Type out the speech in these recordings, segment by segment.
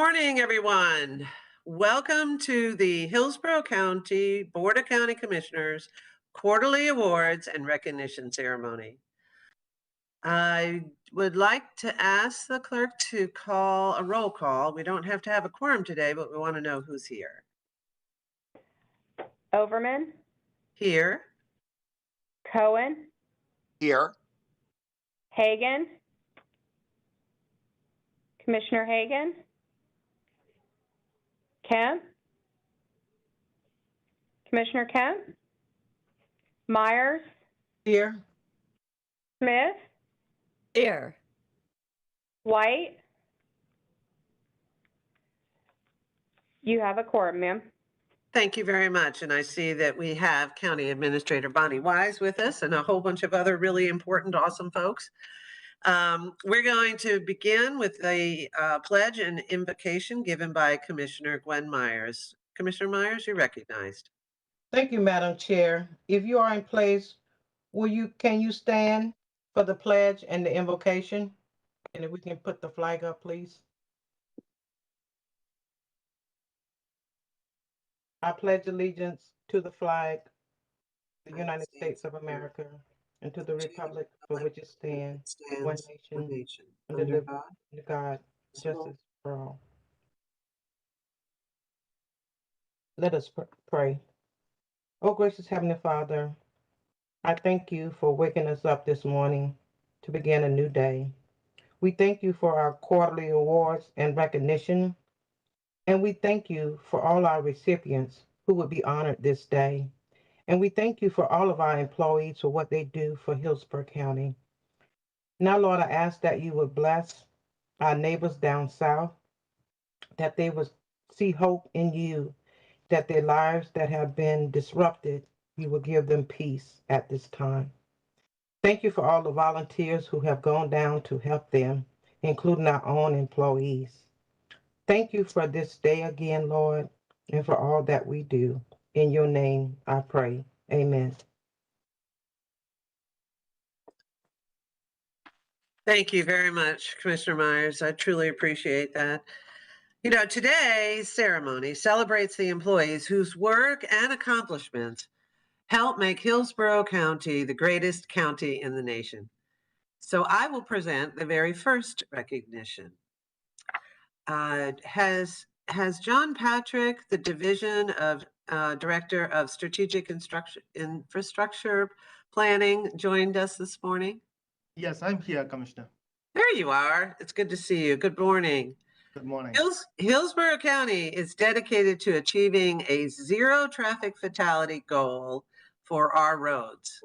morning, everyone. Welcome to the Hillsborough County Board of County Commissioners Quarterly Awards and Recognition Ceremony. I would like to ask the clerk to call a roll call. We don't have to have a quorum today, but we want to know who's here. Overman, Here. Cohen, Here. Hagan, Commissioner Hagan, Kemp, Commissioner Kemp, Myers, Here. Smith, Here. White. You have a quorum, ma'am. Thank you very much. And I see that we have County Administrator Bonnie Wise with us and a whole bunch of other really important, awesome folks. We're going to begin with the pledge and invocation given by Commissioner Gwen Myers. Commissioner Myers, you're recognized. Thank you, Madam Chair. If you are in place, can you stand for the pledge and the invocation? And if we can put the flag up, please. I pledge allegiance to the flag, the United States of America, and to the republic for which it stands, one nation, under God, justice for all. Let us pray. Oh, gracious Heavenly Father, I thank you for waking us up this morning to begin a new day. We thank you for our quarterly awards and recognition, and we thank you for all our recipients who will be honored this day. And we thank you for all of our employees for what they do for Hillsborough County. Now, Lord, I ask that you would bless our neighbors down south, that they would see hope in you, that their lives that have been disrupted, you will give them peace at this time. Thank you for all the volunteers who have gone down to help them, including our own employees. Thank you for this day again, Lord, and for all that we do. In your name, I pray. Amen. Thank you very much, Commissioner Myers. I truly appreciate that. You know, today's ceremony celebrates the employees whose work and accomplishments help make Hillsborough County the greatest county in the nation. So I will present the very first recognition. Has John Patrick, the Division of Director of Strategic Infrastructure Planning, joined us this morning? Yes, I'm here, Commissioner. There you are. It's good to see you. Good morning. Good morning. Hillsborough County is dedicated to achieving a zero traffic fatality goal for our roads.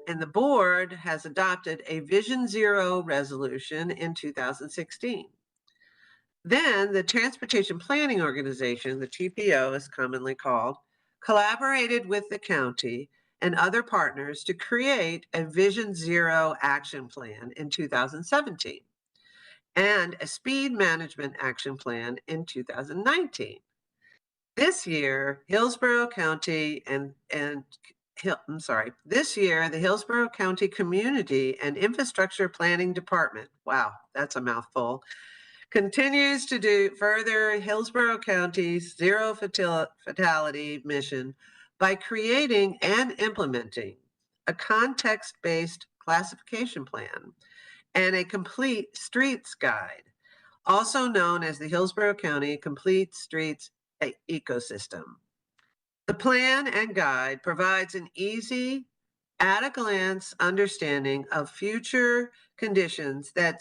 And the board has adopted a Vision Zero resolution in 2016. Then the Transportation Planning Organization, the TPO is commonly called, collaborated with the county and other partners to create a Vision Zero action plan in 2017 and a speed management action plan in 2019. This year, Hillsborough County this year, the Hillsborough County Community and Infrastructure Planning Department, wow, that's a mouthful, continues to further Hillsborough County's zero fatality mission by creating and implementing a context-based classification plan and a complete streets guide, also known as the Hillsborough County Complete Streets Ecosystem. The plan and guide provides an easy, at-a-glance understanding of future conditions that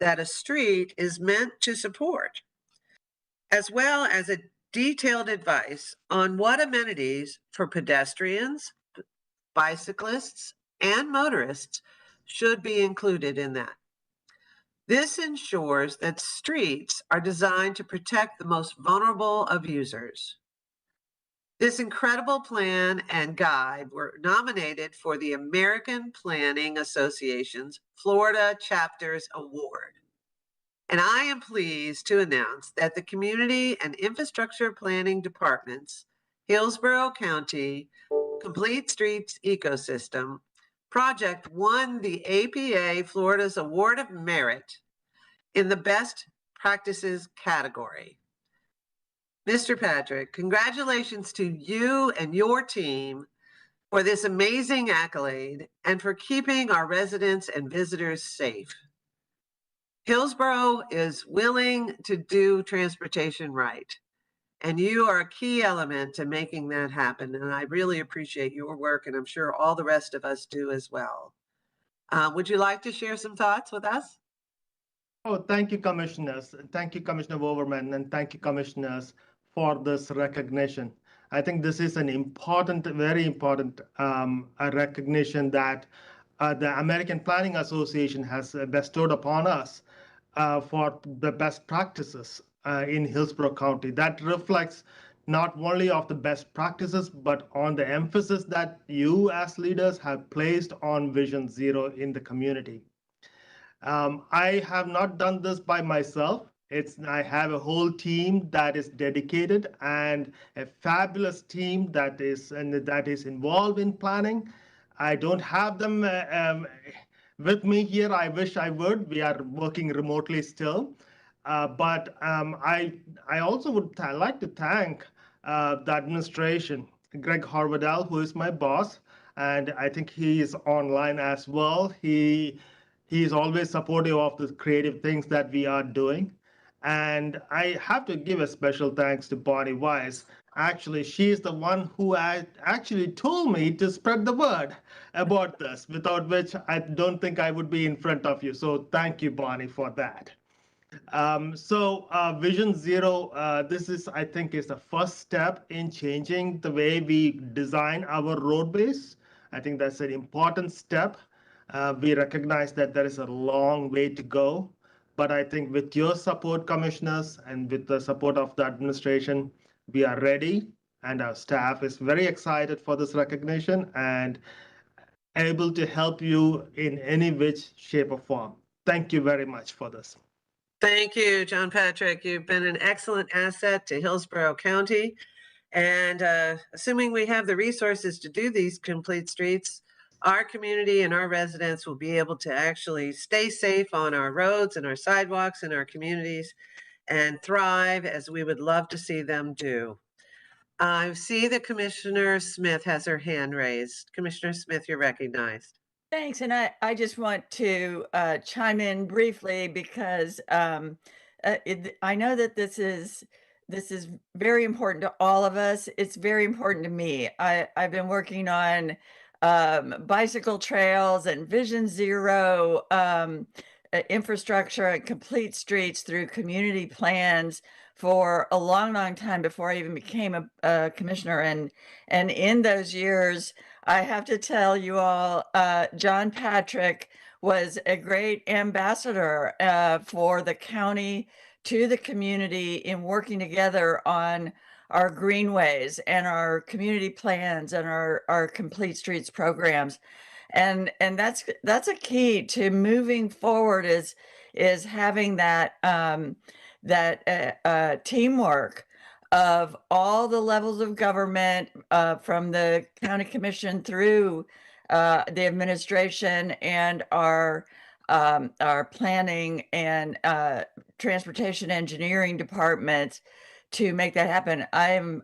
a street is meant to support, as well as a detailed advice on what amenities for pedestrians, bicyclists, and motorists should be included in that. This ensures that streets are designed to protect the most vulnerable of users. This incredible plan and guide were nominated for the American Planning Association's Florida Chapters Award. And I am pleased to announce that the Community and Infrastructure Planning Department's Hillsborough County Complete Streets Ecosystem project won the APA Florida's Award of Merit in the Best practices category. Mr. Patrick, congratulations to you and your team for this amazing accolade and for keeping our residents and visitors safe. Hillsborough is willing to do transportation right, and you are a key element to making that happen. And I really appreciate your work, and I'm sure all the rest of us do as well. Would you like to share some thoughts with us? Oh, thank you, commissioners. Thank you, Commissioner Overman, and thank you, commissioners, for this recognition. I think this is an important, very important a recognition that the American Planning Association has bestowed upon us for the best practices in Hillsborough County. That reflects not only of the best practices, but on the emphasis that you as leaders have placed on Vision Zero in the community. I have not done this by myself. I have a whole team that is dedicated and a fabulous team that is involved in planning. I don't have them with me here. I wish I would. We are working remotely still. But I also would like to thank the administration, Greg Harvardell, who is my boss, and I think he is online as well. He is always supportive of the creative things that we are doing. And I have to give a special thanks to Bonnie Weiss. Actually, she is the one who actually told me to spread the word about this, without which I don't think I would be in front of you. So thank you, Bonnie, for that. Vision Zero, this is, I think, is the first step in changing the way we design our roadways. I think that's an important step. We recognize that there is a long way to go, but I think with your support, commissioners, and with the support of the administration, we are ready, and our staff is very excited for this recognition and able to help you in any which shape or form. Thank you very much for this. Thank you, John Patrick. You've been an excellent asset to Hillsborough County. And assuming we have the resources to do these complete streets, our community and our residents will be able to actually stay safe on our roads and our sidewalks and our communities and thrive as we would love to see them do. I see that Commissioner Smith has her hand raised. Commissioner Smith, you're recognized. Thanks. And I just want to chime in briefly because I know that this is very important to all of us. It's very important to me. I've been working on bicycle trails and Vision Zero infrastructure and complete streets through community plans for a long, long time before I even became a commissioner. And in those years, I have to tell you all, John Patrick was a great ambassador for the county to the community in working together on our greenways and our community plans and our complete streets programs. And that's a key to moving forward is having that teamwork of all the levels of government, from the county commission through the administration and our planning and transportation engineering departments to make that happen. I'm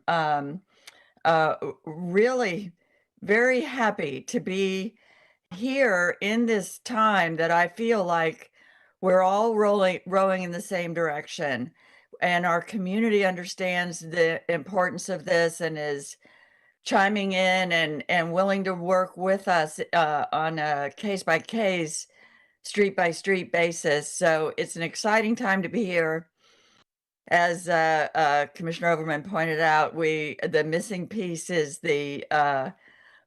really very happy to be here in this time that I feel like we're all rowing in the same direction, and our community understands the importance of this and is chiming in and willing to work with us on a case-by-case, street-by-street basis. So it's an exciting time to be here. As Commissioner Overman pointed out, the missing piece is the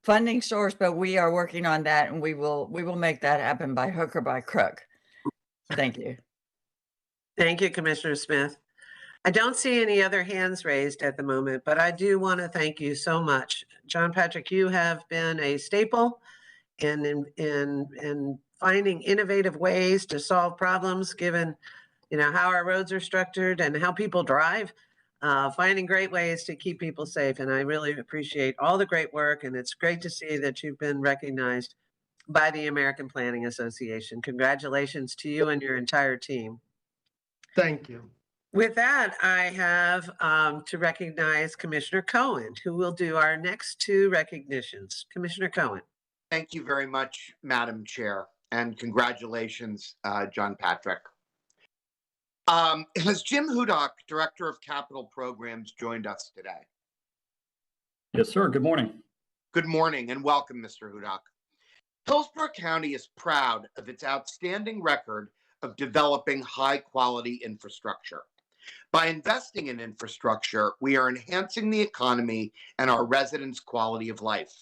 funding source, but we are working on that, and we will make that happen by hook or by crook. Thank you. Thank you, Commissioner Smith. I don't see any other hands raised at the moment, but I do want to thank you so much. John Patrick, you have been a staple in finding innovative ways to solve problems, given how our roads are structured and how people drive, finding great ways to keep people safe. And I really appreciate all the great work, and it's great to see that you've been recognized by the American Planning Association. Congratulations to you and your entire team. Thank you. With that, I have to recognize Commissioner Cohen, who will do our next two recognitions. Commissioner Cohen. Thank you very much, Madam Chair, and congratulations, John Patrick. Has Jim Hudak, Director of Capital Programs, joined us today? Yes, sir. Good morning. Good morning and welcome, Mr. Hudak. Hillsborough County is proud of its outstanding record of developing high-quality infrastructure. By investing in infrastructure, we are enhancing the economy and our residents' quality of life.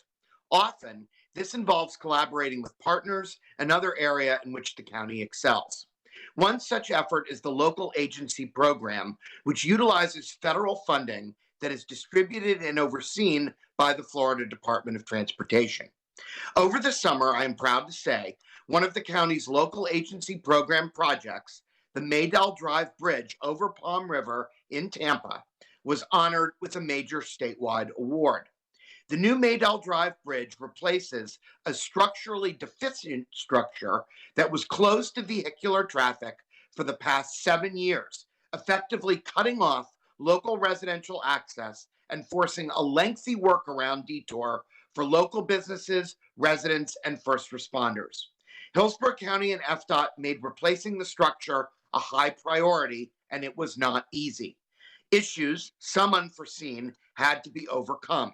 Often, this involves collaborating with partners, another area in which the county excels. One such effort is the local agency program, which utilizes federal funding that is distributed and overseen by the Florida Department of Transportation. Over the summer, I am proud to say, one of the county's local agency program projects, the Maydell Drive Bridge over Palm River in Tampa, was honored with a major statewide award. The new Maydell Drive Bridge replaces a structurally deficient structure that was closed to vehicular traffic for the past 7 years, effectively cutting off local residential access and forcing a lengthy workaround detour for local businesses, residents, and first responders. Hillsborough County and FDOT made replacing the structure a high priority, and it was not easy. Issues, some unforeseen, had to be overcome.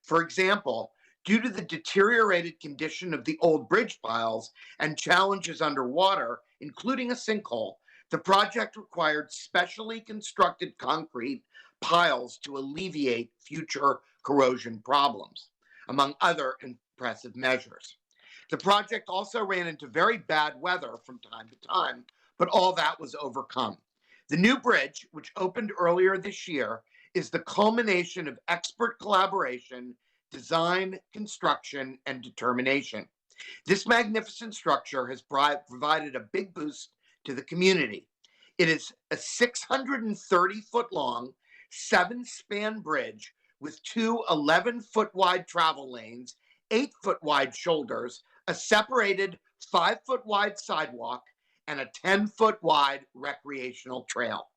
For example, due to the deteriorated condition of the old bridge piles and challenges underwater, including a sinkhole, the project required specially constructed concrete piles to alleviate future corrosion problems, among other impressive measures. The project also ran into very bad weather from time to time, but all that was overcome. The new bridge, which opened earlier this year, is the culmination of expert collaboration, design, construction, and determination. This magnificent structure has provided a big boost to the community. It is a 630-foot long, 7-span bridge with two 11-foot wide travel lanes, 8-foot wide shoulders, a separated 5-foot wide sidewalk, and a 10-foot wide recreational trail.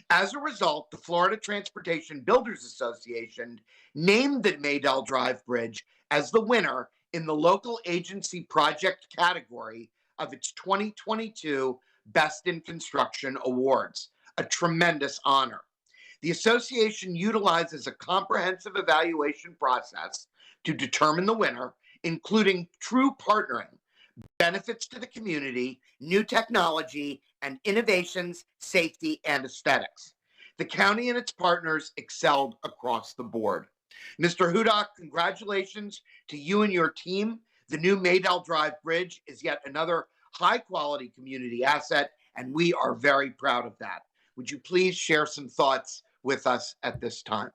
As a result, the Florida Transportation Builders Association named the Maydell Drive Bridge as the winner in the local agency project category of its 2022 Best in Construction Awards, a tremendous honor. The association utilizes a comprehensive evaluation process to determine the winner, including true partnering, benefits to the community, new technology, and innovations, safety, and aesthetics. The county and its partners excelled across the board. Mr. Hudak, congratulations to you and your team. The new Maydell Drive Bridge is yet another high-quality community asset, and we are very proud of that. Would you please share some thoughts with us at this time?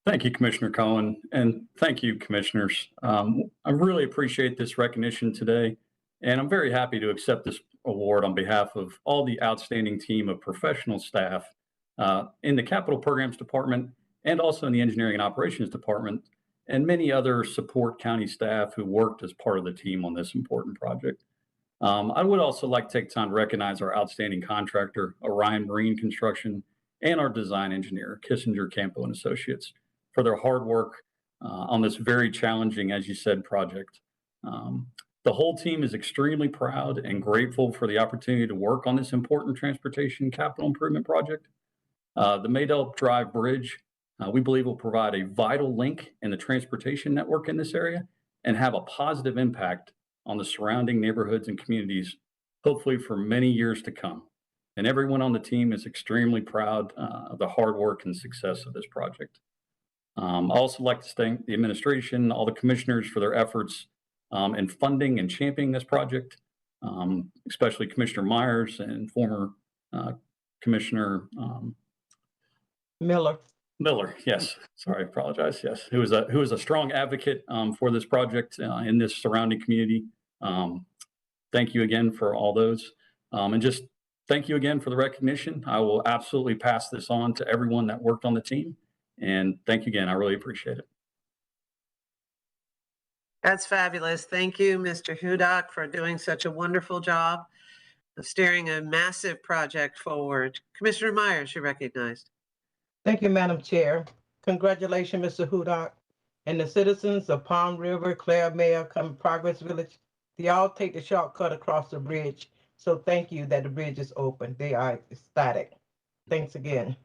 Thank you, Commissioner Cohen, and thank you, commissioners. I really appreciate this recognition today, and I'm very happy to accept this award on behalf of all the outstanding team of professional staff in the Capital Programs Department and also in the Engineering and Operations Department, and many other support county staff who worked as part of the team on this important project. I would also like to take time to recognize our outstanding contractor, Orion Marine Construction, and our design engineer, Kissinger, Campo and Associates, for their hard work on this very challenging, as you said, project. The whole team is extremely proud and grateful for the opportunity to work on this important transportation capital improvement project. The Maydell Drive Bridge, we believe, will provide a vital link in the transportation network in this area and have a positive impact on the surrounding neighborhoods and communities, hopefully for many years to come. And everyone on the team is extremely proud of the hard work and success of this project. I also like to thank the administration, all the commissioners for their efforts in funding and championing this project, especially Commissioner Myers and former Commissioner Miller. Yes, sorry, I apologize. Yes, who is a strong advocate for this project in this surrounding community. Thank you again for all those, and just thank you again for the recognition. I will absolutely pass this on to everyone that worked on the team. And thank you again. I really appreciate it. That's fabulous. Thank you, Mr. Hudak, for doing such a wonderful job. steering a massive project forward. Commissioner Myers, you're recognized. Thank you, Madam Chair. Congratulations, Mr. Hudak, and the citizens of Palm River, Clare, Mayor, Progress Village. They all take the shortcut across the bridge. So thank you that the bridge is open. They are ecstatic. Thanks again.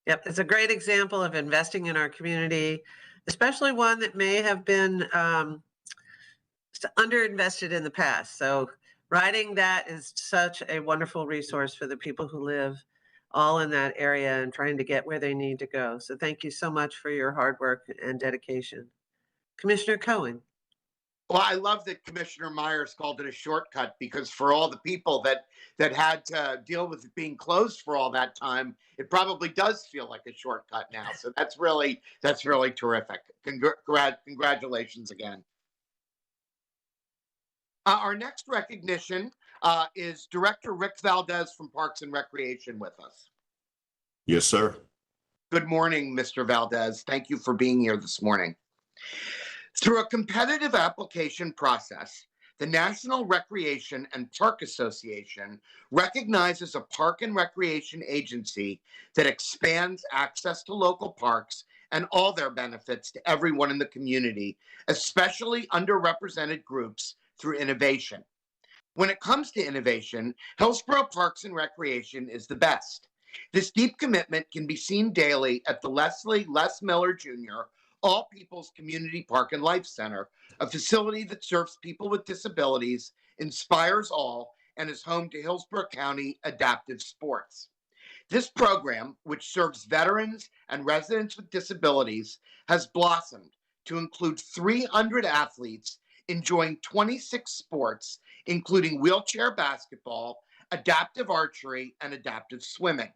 Yep, it's a great example of investing in our community, especially one that may have been underinvested in the past. So riding that is such a wonderful resource for the people who live all in that area and trying to get where they need to go. So thank you so much for your hard work and dedication. Commissioner Cohen. Well, I love that Commissioner Myers called it a shortcut, because for all the people that had to deal with it being closed for all that time, it probably does feel like a shortcut now. So that's really terrific. Congratulations again. Our next recognition is Director Rick Valdez from Parks and Recreation with us. Yes, sir. Good morning, Mr. Valdez. Thank you for being here this morning. Through a competitive application process, the National Recreation and Park Association recognizes a park and recreation agency that expands access to local parks and all their benefits to everyone in the community, especially underrepresented groups, through innovation. When it comes to innovation, Hillsborough Parks and Recreation is the best. This deep commitment can be seen daily at the Leslie Les Miller Jr. All People's Community Park and Life Center, a facility that serves people with disabilities, inspires all, and is home to Hillsborough County Adaptive Sports. This program, which serves veterans and residents with disabilities, has blossomed to include 300 athletes enjoying 26 sports, including wheelchair basketball, adaptive archery, and adaptive swimming.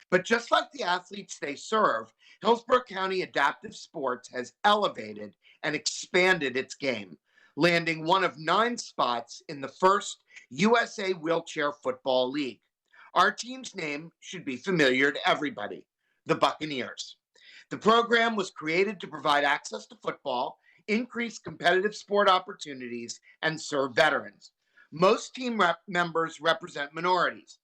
But just like the athletes they serve, Hillsborough County Adaptive Sports has elevated and expanded its game, landing one of 9 spots in the first USA Wheelchair Football League. Our team's name should be familiar to everybody, the Buccaneers. The program was created to provide access to football, increase competitive sport opportunities, and serve veterans. Most team members represent minorities.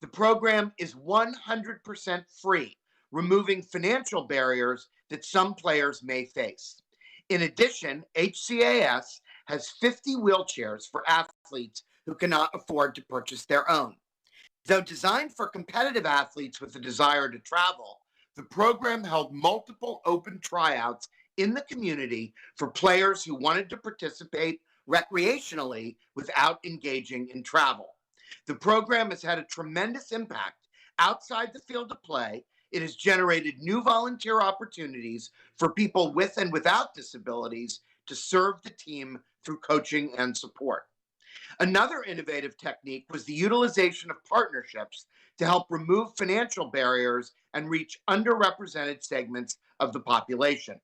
The program is 100% free, removing financial barriers that some players may face. In addition, HCAS has 50 wheelchairs for athletes who cannot afford to purchase their own. Though designed for competitive athletes with a desire to travel, the program held multiple open tryouts in the community for players who wanted to participate recreationally without engaging in travel. The program has had a tremendous impact outside the field of play. It has generated new volunteer opportunities for people with and without disabilities to serve the team through coaching and support. Another innovative technique was the utilization of partnerships to help remove financial barriers and reach underrepresented segments of the population.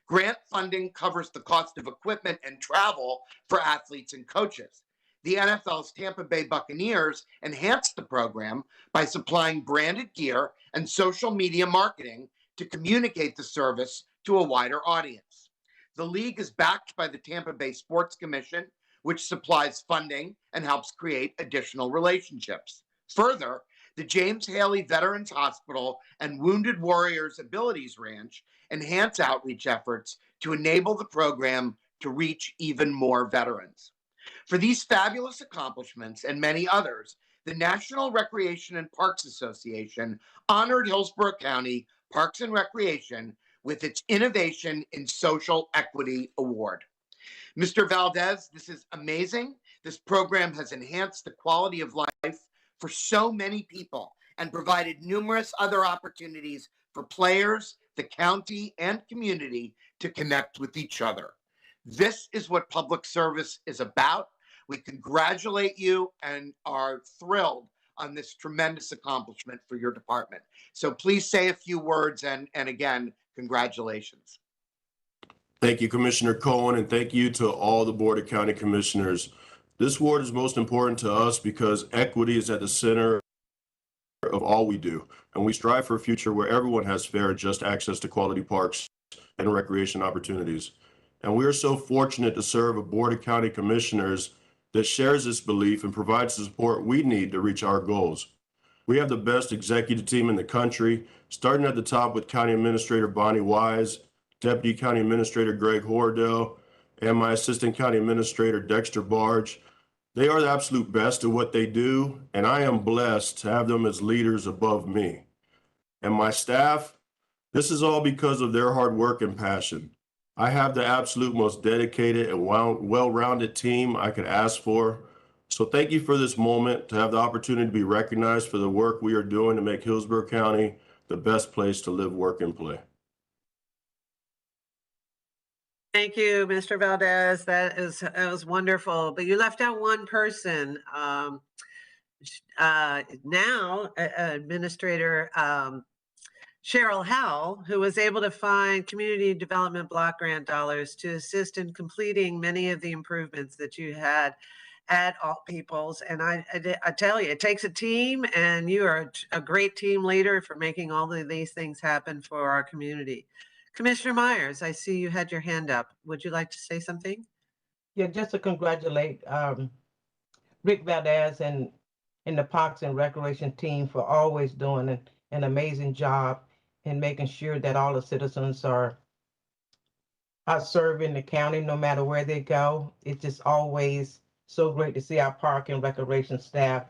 Grant funding covers the cost of equipment and travel for athletes and coaches. The NFL's Tampa Bay Buccaneers enhanced the program by supplying branded gear and social media marketing to communicate the service to a wider audience. The league is backed by the Tampa Bay Sports Commission, which supplies funding and helps create additional relationships. Further, the James Haley Veterans Hospital and Wounded Warriors Abilities Ranch enhance outreach efforts to enable the program to reach even more veterans. For these fabulous accomplishments and many others, the National Recreation and Parks Association honored Hillsborough County Parks and Recreation with its Innovation in Social Equity Award. Mr. Valdez, this is amazing. This program has enhanced the quality of life for so many people and provided numerous other opportunities for players, the county, and community to connect with each other. This is what public service is about. We congratulate you and are thrilled on this tremendous accomplishment for your department. So please say a few words and again, congratulations. Thank you, Commissioner Cohen, and thank you to all the Board of County Commissioners. This award is most important to us because equity is at the center of all we do, and we strive for a future where everyone has fair and just access to quality parks and recreation opportunities. And we are so fortunate to serve a Board of County Commissioners that shares this belief and provides the support we need to reach our goals. We have the best executive team in the country, starting at the top with County Administrator Bonnie Wise, Deputy County Administrator Greg Hordell, and my Assistant County Administrator Dexter Barge. They are the absolute best at what they do, and I am blessed to have them as leaders above me. And my staff, this is all because of their hard work and passion. I have the absolute most dedicated and well-rounded team I could ask for. So thank you for this moment to have the opportunity to be recognized for the work we are doing to make Hillsborough County the best place to live, work, and play. Thank you, Mr. Valdez. That was wonderful. But you left out one person. Now, Administrator Cheryl Howell, who was able to find community development block grant dollars to assist in completing many of the improvements that you had at All Peoples. And I tell you, it takes a team, and you are a great team leader for making all of these things happen for our community. Commissioner Myers, I see you had your hand up. Would you like to say something? Yeah, just to congratulate Rick Valdez and the Parks and Recreation team for always doing an amazing job in making sure that all the citizens are serving the county no matter where they go. It's just always so great to see our Park and Recreation staff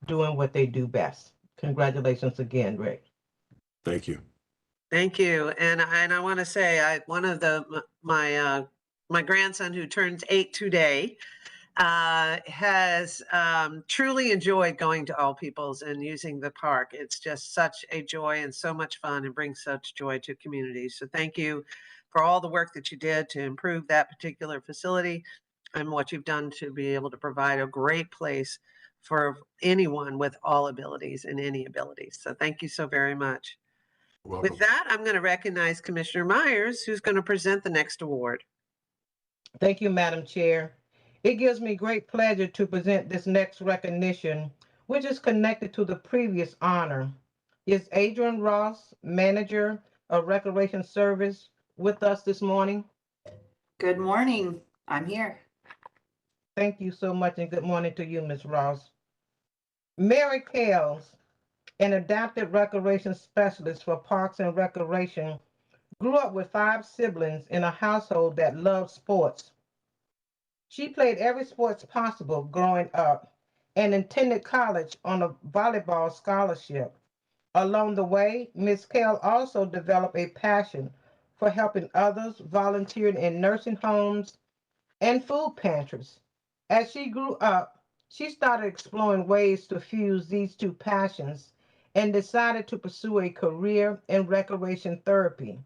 doing what they do best. Congratulations again, Rick. Thank you. Thank you. And I want to say, one of my grandson, who turns 8 today, has truly enjoyed going to All Peoples and using the park. It's just such a joy and so much fun, and brings such joy to communities. So thank you for all the work that you did to improve that particular facility, and what you've done to be able to provide a great place for anyone with all abilities and any abilities. So thank you so very much. Welcome. With that, I'm going to recognize Commissioner Myers, who's going to present the next award. Thank you, Madam Chair. It gives me great pleasure to present this next recognition, which is connected to the previous honor. Is Adrian Ross, Manager of Recreation Service, with us this morning? Good morning. I'm here. Thank you so much, and good morning to you, Ms. Ross. Mary Kales, an adapted recreation specialist for Parks and Recreation, grew up with 5 siblings in a household that loved sports. She played every sport possible growing up and attended college on a volleyball scholarship. Along the way, Ms. Kale also developed a passion for helping others, volunteering in nursing homes and food pantries. As she grew up, she started exploring ways to fuse these two passions and decided to pursue a career in recreation therapy.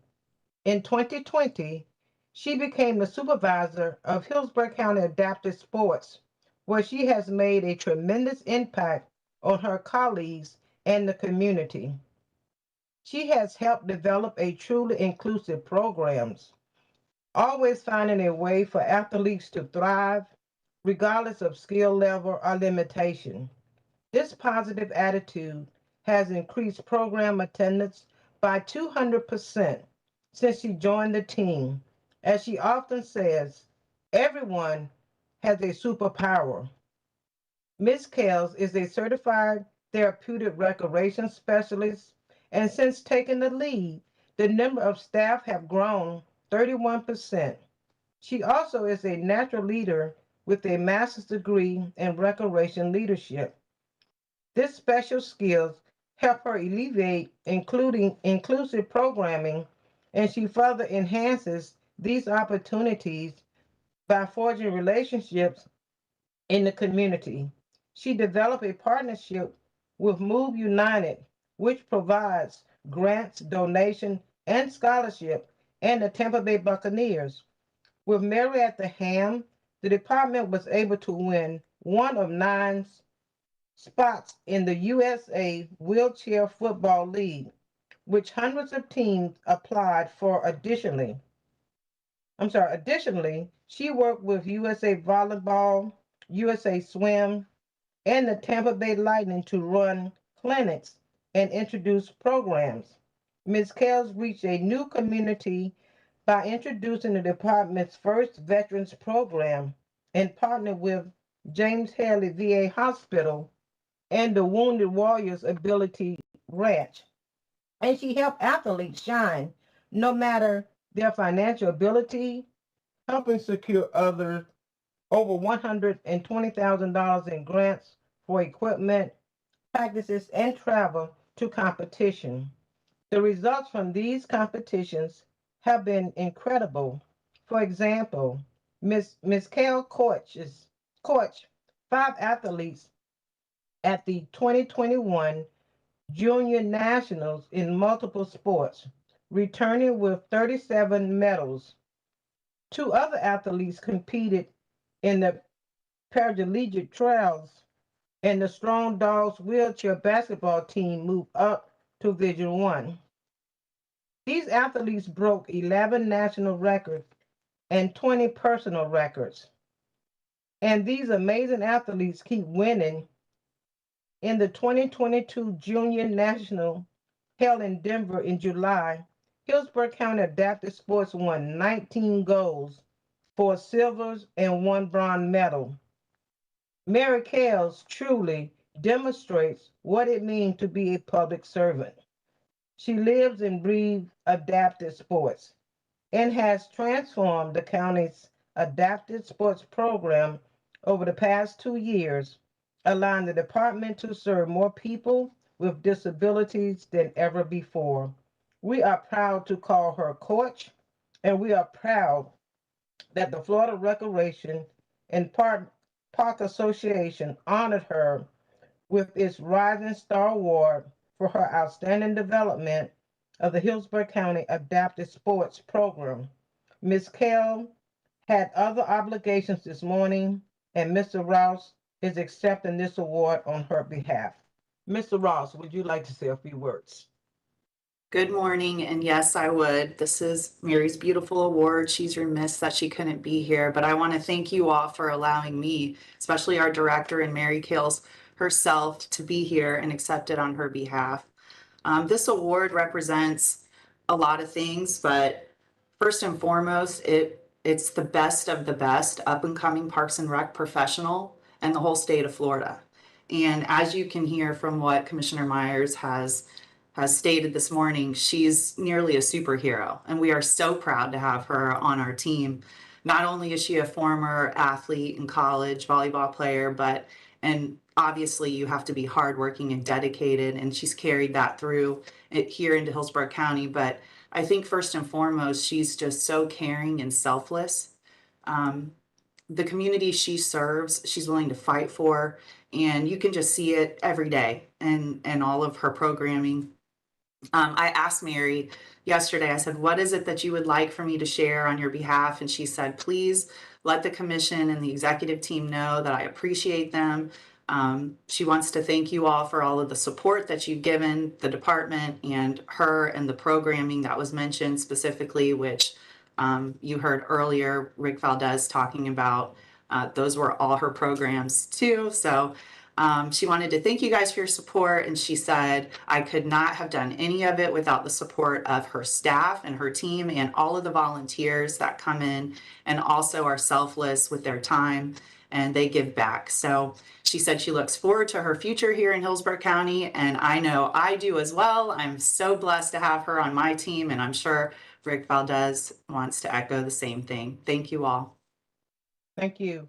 In 2020, she became the supervisor of Hillsborough County Adaptive Sports, where she has made a tremendous impact on her colleagues and the community. She has helped develop a truly inclusive programs, always finding a way for athletes to thrive, regardless of skill level or limitation. This positive attitude has increased program attendance by 200% since she joined the team. As she often says, everyone has a superpower. Ms. Kales is a certified therapeutic recreation specialist, and since taking the lead, the number of staff have grown 31%. She also is a natural leader with a master's degree in recreation leadership. This special skills help her alleviate including inclusive programming, and she further enhances these opportunities by forging relationships in the community. She developed a partnership with Move United, which provides grants, donation, and scholarship, and the Tampa Bay Buccaneers. With Mary at the helm, the department was able to win one of 9 spots in the USA Wheelchair Football League, which hundreds of teams applied for. Additionally, she worked with USA Volleyball, USA Swim, and the Tampa Bay Lightning to run clinics and introduce programs. Ms. Kales reached a new community by introducing the department's first veterans program and partnered with James Haley VA Hospital, and the Wounded Warriors Ability Ranch. And she helped athletes shine no matter their financial ability, helping secure others over $120,000 in grants for equipment, practices, and travel to competition. The results from these competitions have been incredible. For example, Miss Cal coached 5 athletes at the 2021 Junior Nationals in multiple sports, returning with 37 medals. 2 other athletes competed in the Paralympic trials, and the Strong Dogs wheelchair basketball team moved up to Division One. These athletes broke 11 national records and 20 personal records. And these amazing athletes keep winning. In the 2022 Junior National held in Denver in July, Hillsborough County Adaptive Sports won 19 golds, 4 silvers, and 1 bronze medal. Mary Kales truly demonstrates what it means to be a public servant. She lives and breathes adaptive sports and has transformed the county's adaptive sports program over the past 2 years, allowing the department to serve more people with disabilities than ever before. We are proud to call her coach, and we are proud that the Florida Recreation and Park Association honored her with its Rising Star Award for her outstanding development of the Hillsborough County Adaptive Sports Program. Ms. Kell had other obligations this morning, and Mr. Rouse is accepting this award on her behalf. Mr. Rouse, would you like to say a few words? Good morning, and yes, I would. This is Mary's beautiful award. She's remiss that she couldn't be here, but I want to thank you all for allowing me, especially our director and Mary Kills herself, to be here and accept it on her behalf. This award represents a lot of things, but first and foremost, it's the best of the best up and coming Parks and Rec professional in the whole state of Florida. And as you can hear from what Commissioner Myers has stated this morning, she's nearly a superhero, and we are so proud to have her on our team. Not only is she a former athlete in college, volleyball player, and obviously you have to be hardworking and dedicated, and she's carried that through here into Hillsborough County. But I think first and foremost, she's just so caring and selfless. The community she serves, she's willing to fight for, and you can just see it every day and all of her programming. I asked Mary yesterday, I said, what is it that you would like for me to share on your behalf? And she said, please let the commission and the executive team know that I appreciate them. She wants to thank you all for all of the support that you've given the department and her and the programming that was mentioned specifically, which you heard earlier Rick Valdez talking about. Those were all her programs too. So she wanted to thank you guys for your support, and she said, I could not have done any of it without the support of her staff and her team and all of the volunteers that come in and also are selfless with their time, and they give back. So she said she looks forward to her future here in Hillsborough County, and I know I do as well. I'm so blessed to have her on my team, and I'm sure Rick Valdez wants to echo the same thing. Thank you all. Thank you.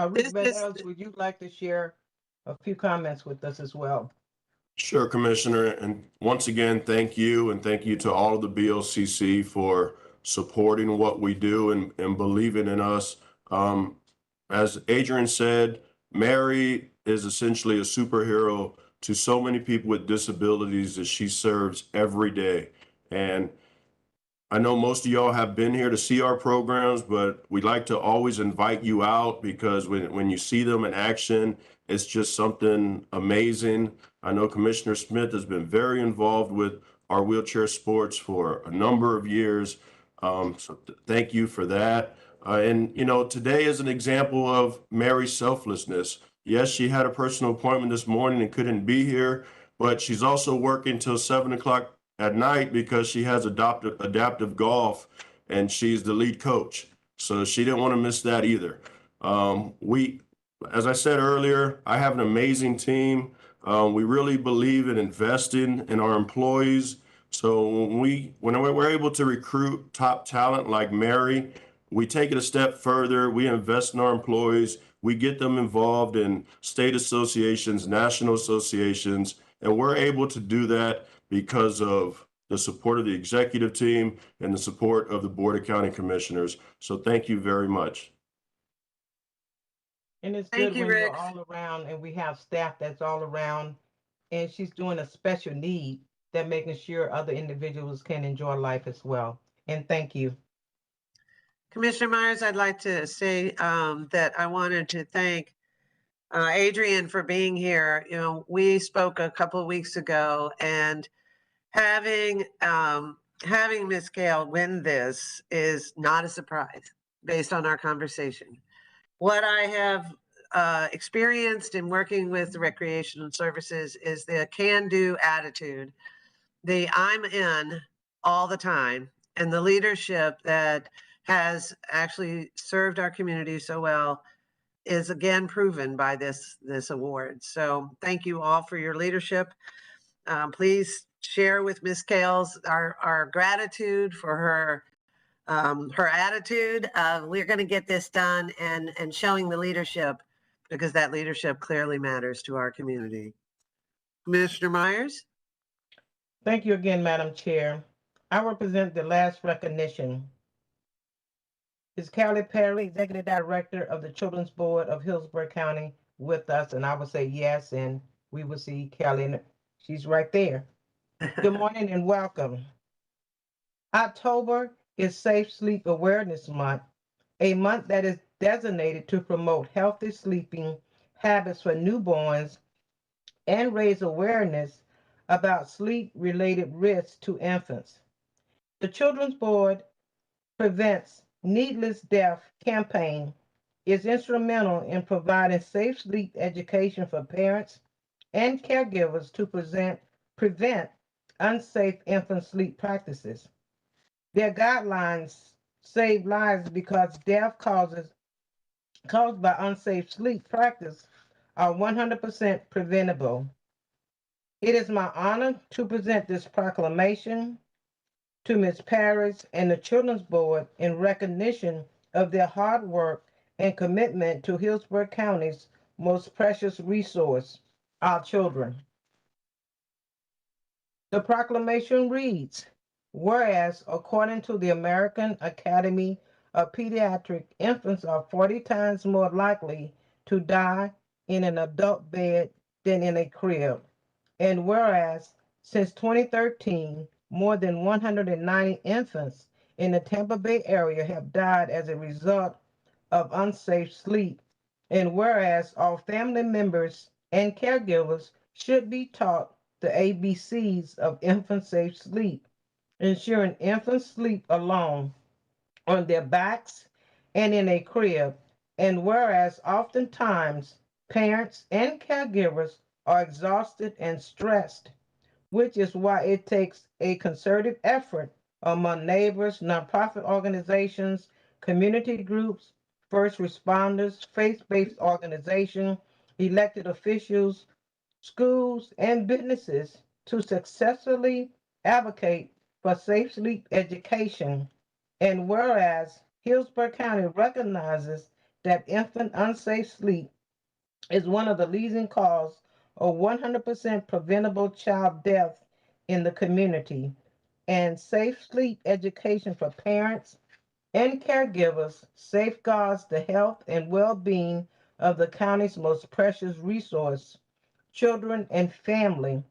Rick Valdez, would you like to share a few comments with us as well? Sure, Commissioner. And once again, thank you. And thank you to all of the BLCC for supporting what we do and believing in us. As Adrian said, Mary is essentially a superhero to so many people with disabilities that she serves every day. And I know most of y'all have been here to see our programs, but we like to always invite you out because when you see them in action, it's just something amazing. I know Commissioner Smith has been very involved with our wheelchair sports for a number of years. So thank you for that. And, you know, today is an example of Mary's selflessness. Yes, she had a personal appointment this morning and couldn't be here, but she's also working till 7 o'clock at night because she has adaptive golf and she's the lead coach. So she didn't want to miss that either. We As I said earlier, I have an amazing team. We really believe in investing in our employees. So when we're able to recruit top talent like Mary, we take it a step further. We invest in our employees. We get them involved in state associations, national associations, and we're able to do that because of the support of the executive team and the support of the Board of County Commissioners. So thank you very much. And it's Thank good you, when you're Rick. all around and we have staff that's all around and she's doing a special need that making sure other individuals can enjoy life as well. And thank you. Commissioner Myers, I'd like to say that I wanted to thank Adrian for being here. You know, we spoke a couple of weeks ago, and having Miss Gale win this is not a surprise based on our conversation. What I have experienced in working with the recreational services is the can-do attitude, the I'm in all the time, and the leadership that has actually served our community so well is again proven by this award. So thank you all for your leadership. Please share with Ms. Kales our gratitude for her attitude of we're going to get this done and showing the leadership, because that leadership clearly matters to our community. Commissioner Myers? Thank you again, Madam Chair. I represent the last recognition. Is Callie Perry, Executive Director of the Children's Board of Hillsborough County, with us? And I would say yes, and we will see Callie. She's right there. Good morning and welcome. October is Safe Sleep Awareness Month, a month that is designated to promote healthy sleeping habits for newborns and raise awareness about sleep-related risks to infants. The Children's Board Prevents Needless Death campaign is instrumental in providing safe sleep education for parents and caregivers to prevent unsafe infant sleep practices. Their guidelines save lives because death caused by unsafe sleep practice are 100% preventable. It is my honor to present this proclamation to Ms. Paris and the Children's Board in recognition of their hard work and commitment to Hillsborough County's most precious resource, our children. The proclamation reads, whereas according to the American Academy of Pediatrics, infants are 40 times more likely to die in an adult bed than in a crib. And whereas since 2013, more than 190 infants in the Tampa Bay area have died as a result of unsafe sleep. And whereas all family members and caregivers should be taught the ABCs of infant safe sleep, ensuring infants sleep alone on their backs and in a crib. And whereas oftentimes parents and caregivers are exhausted and stressed, which is why it takes a concerted effort among neighbors, nonprofit organizations, community groups, first responders, faith-based organizations, elected officials, schools, and businesses to successfully advocate for safe sleep education. And whereas Hillsborough County recognizes that infant unsafe sleep is one of the leading causes of 100% preventable child death in the community, and safe sleep education for parents and caregivers safeguards the health and well-being of the county's most precious resource, children and family.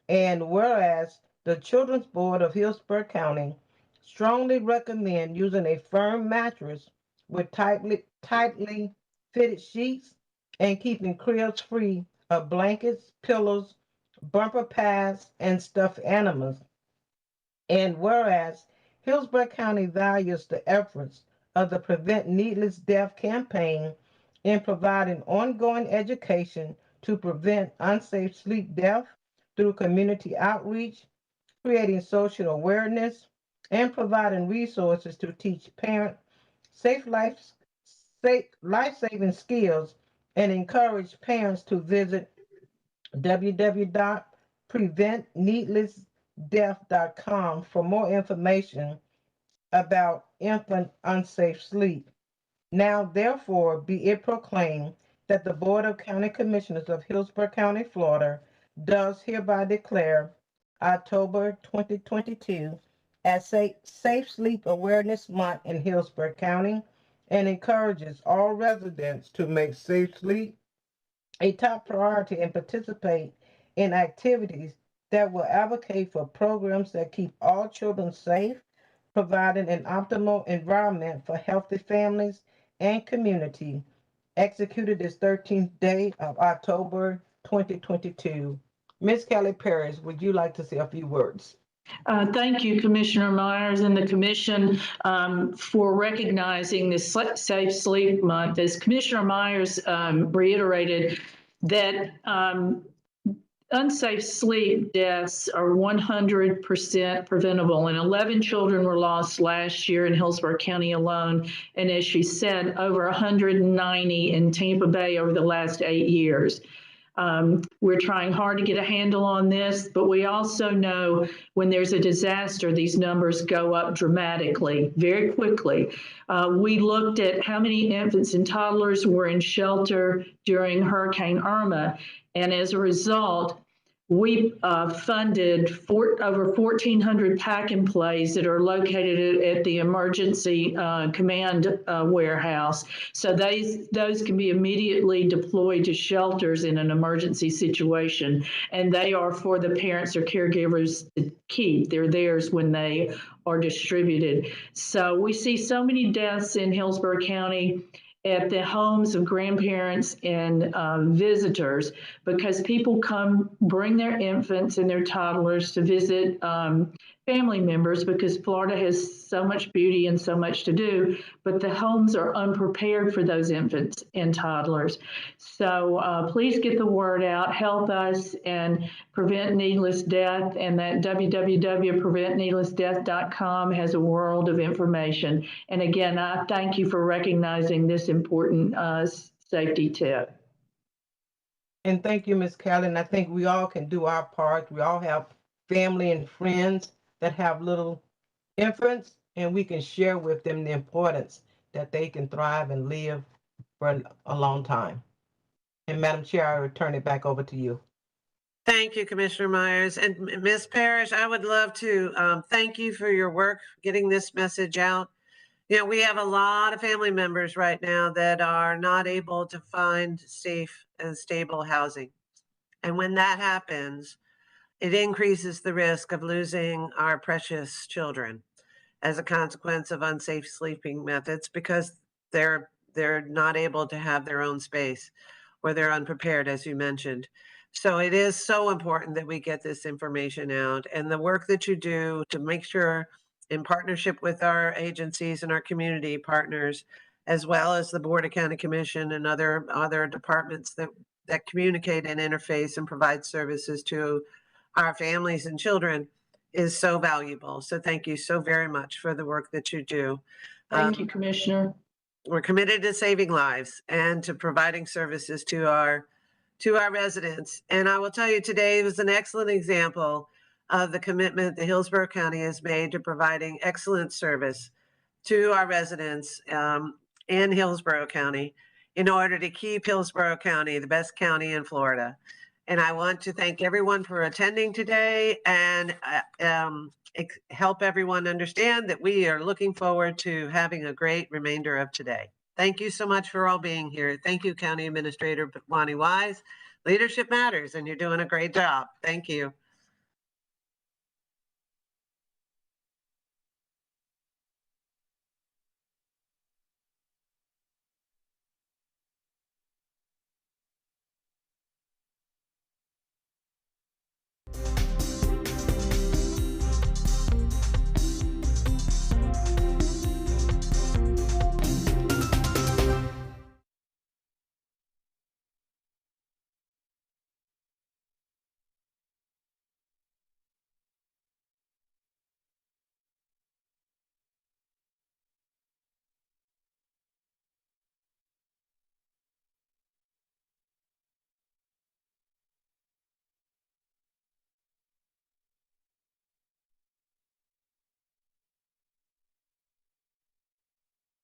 And whereas the Children's Board of Hillsborough County strongly recommend using a firm mattress with tightly fitted sheets and keeping cribs free of blankets, pillows, bumper pads, and stuffed animals. And whereas Hillsborough County values the efforts of the Prevent Needless Death campaign in providing ongoing education to prevent unsafe sleep death through community outreach, creating social awareness, and providing resources to teach parents safe life-saving skills and encourage parents to visit www.preventneedlessdeath.com for more information about infant unsafe sleep. Now, therefore, be it proclaimed that the Board of County Commissioners of Hillsborough County, Florida, does hereby declare October 2022 as Safe Sleep Awareness Month in Hillsborough County and encourages all residents to make safe sleep a top priority and participate in activities that will advocate for programs that keep all children safe, providing an optimal environment for healthy families and community. Executed this 13th day of October 2022. Ms. Kelly Paris, would you like to say a few words? Thank you, Commissioner Myers and the Commission for recognizing this Safe Sleep Month. As Commissioner Myers reiterated, that unsafe sleep deaths are 100% preventable, and 11 children were lost last year in Hillsborough County alone, and as she said, over 190 in Tampa Bay over the last 8 years. We're trying hard to get a handle on this, but we also know when there's a disaster, these numbers go up dramatically, very quickly. We looked at how many infants and toddlers were in shelter during Hurricane Irma, and as a result, we funded over 1,400 pack-and-plays that are located at the emergency command warehouse. So those can be immediately deployed to shelters in an emergency situation. And they are for the parents or caregivers to keep. They're theirs when they are distributed. So we see so many deaths in Hillsborough County at the homes of grandparents and visitors, because people come bring their infants and their toddlers to visit family members, because Florida has so much beauty and so much to do, but the homes are unprepared for those infants and toddlers. So please get the word out, help us, and prevent needless death. And that www.preventneedlessdeath.com has a world of information. And again, I thank you for recognizing this important safety tip. And thank you, Ms. Kelly. And I think we all can do our part. We all have family and friends that have little infants, and we can share with them the importance that they can thrive and live for a long time. And Madam Chair, I return it back over to you. Thank you, Commissioner Myers. And Ms. Parrish, I would love to thank you for your work getting this message out. You know, we have a lot of family members right now that are not able to find safe and stable housing. And when that happens, it increases the risk of losing our precious children as a consequence of unsafe sleeping methods, because they're not able to have their own space, or they're unprepared, as you mentioned. So it is so important that we get this information out, and the work that you do to make sure, in partnership with our agencies and our community partners, as well as the Board of County Commission and other departments that communicate and interface and provide services to our families and children, is so valuable. So thank you so very much for the work that you do. Thank you, Commissioner. We're committed to saving lives and to providing services to our residents. And I will tell you, today was an excellent example of the commitment the Hillsborough County has made to providing excellent service to our residents in Hillsborough County in order to keep Hillsborough County the best county in Florida. And I want to thank everyone for attending today and help everyone understand that we are looking forward to having a great remainder of today. Thank you so much for all being here. Thank you, County Administrator Wani Wise. Leadership matters, and you're doing a great job. Thank you.